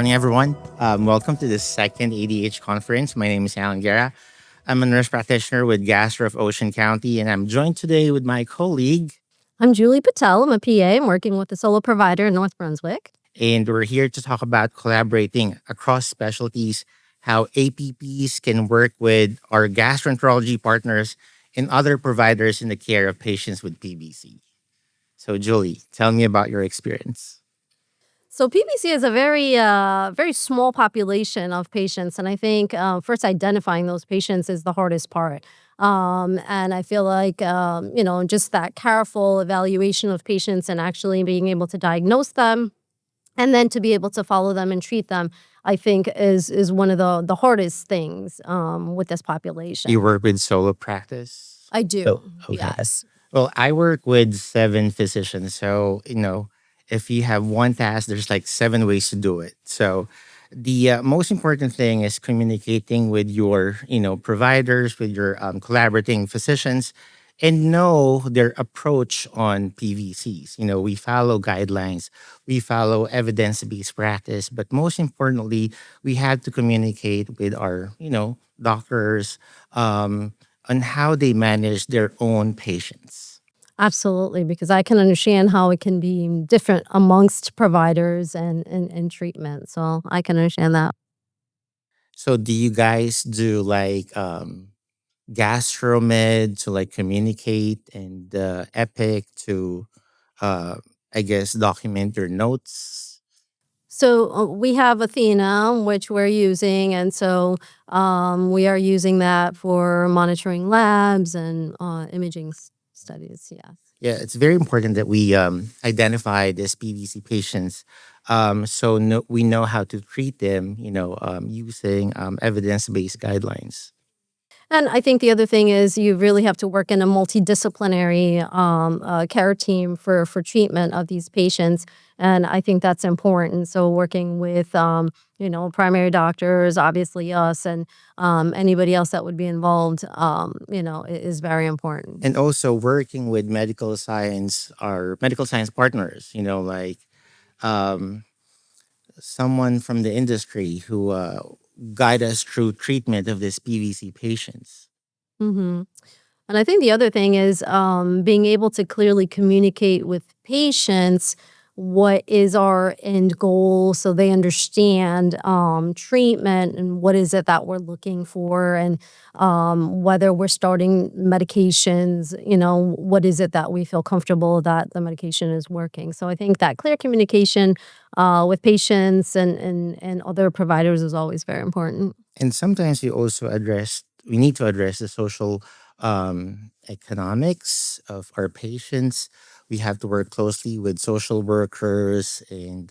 morning, everyone. Welcome to the second ADH conference. My name is Alan Guerra. I'm a nurse practitioner with Gastro of Ocean County, and I'm joined today with my colleague. I'm Jhuli Patel. I'm a PA. I'm working with a solo provider in North Brunswick. And we're here to talk about collaborating across specialties, how APPs can work with our gastroenterology partners and other providers in the care of patients with PBC. So, Julie, tell me about your experience. So PBC is a very small population of patients, and I think first identifying those patients is the hardest part. And I feel like just that careful evaluation of patients and actually being able to diagnose them, and then to be able to follow them and treat them, I think is one of the hardest things with this population. You work with solo practice? I do. Oh, okay. Yes. Well, I work with 7 physicians. So, if you have one task, there's like 7 ways to do it. So, the most important thing is communicating with your, providers, with your collaborating physicians, and know their approach on PVCs. We follow guidelines, we follow evidence based practice, but most importantly, we have to communicate with our, doctors on how they manage their own patients. Absolutely, because I can understand how it can be different amongst providers and treatment. So I can understand that. So, do you guys do like gastromed to like communicate and epic to, uh, I guess, document your notes? So we have Athena, which we're using, and so we are using that for monitoring labs and imaging studies. Yes. Yeah, it's very important that we identify these PVC patients, so we know how to treat them, using evidence-based guidelines. And I think the other thing is you really have to work in a multidisciplinary care team for treatment of these patients, and I think that's important. So working with primary doctors, obviously us, and anybody else that would be involved, is very important. And also working with medical science, our medical science partners, like um, someone from the industry who guide us through treatment of these PVC patients. hmm And I think the other thing is being able to clearly communicate with patients what is our end goal so they understand treatment and what is it that we're looking for, and whether we're starting medications, what is it that we feel comfortable that the medication is working. So I think that clear communication with patients and other providers is always very important. And sometimes we need to address the social economics of our patients. We have to work closely with social workers and,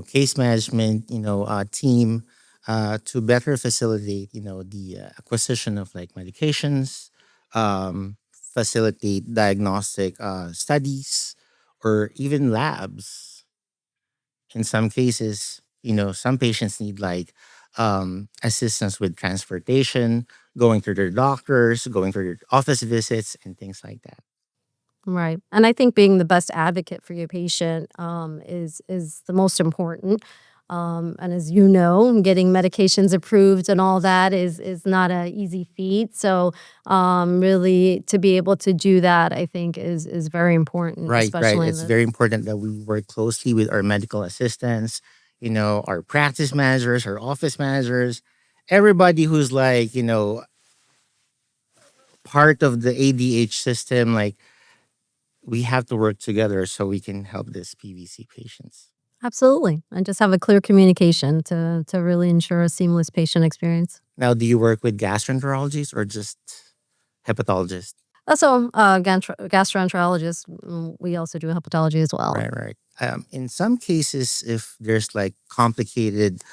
case management, team to better facilitate, the acquisition of like medications, facilitate diagnostic studies, or even labs. In some cases, some patients need like assistance with transportation, going to their doctors, going to their office visits, and things like that. Right. And I think being the best advocate for your patient is the most important. And as you know, getting medications approved and all that is not an easy feat. So really to be able to do that, I think is very important, Right, right. especially in It's very this. important that we work closely with our medical assistants, our practice managers, our office managers, everybody who's like, part of the ADH system. Like, we have to work together so we can help these PVC patients. Absolutely. And just have a clear communication to really ensure a seamless patient experience. Now, do you work with gastroenterologists or just hepatologists? Also, gastroenterologist, we also do hepatology as well. Right, right. In some cases, if there's like complicated,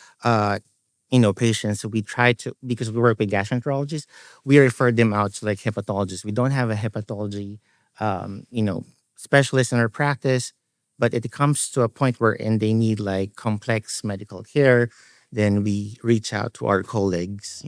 patients, we try to, because we work with gastroenterologists, we refer them out to like hepatologists. We don't have a hepatology, um, you know, specialist in our practice, but it comes to a point where and they need like complex medical care, then we reach out to our colleagues.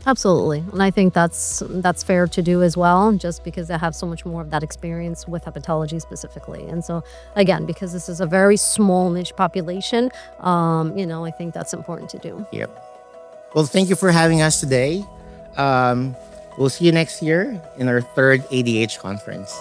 Absolutely. And I think that's fair to do as well, just because I have so much more of that experience with hepatology specifically. And so again, because this is a very small niche population, I think that's important to do. Yep. Well, thank you for having us today. Um, we'll see you next year in our third ADH conference.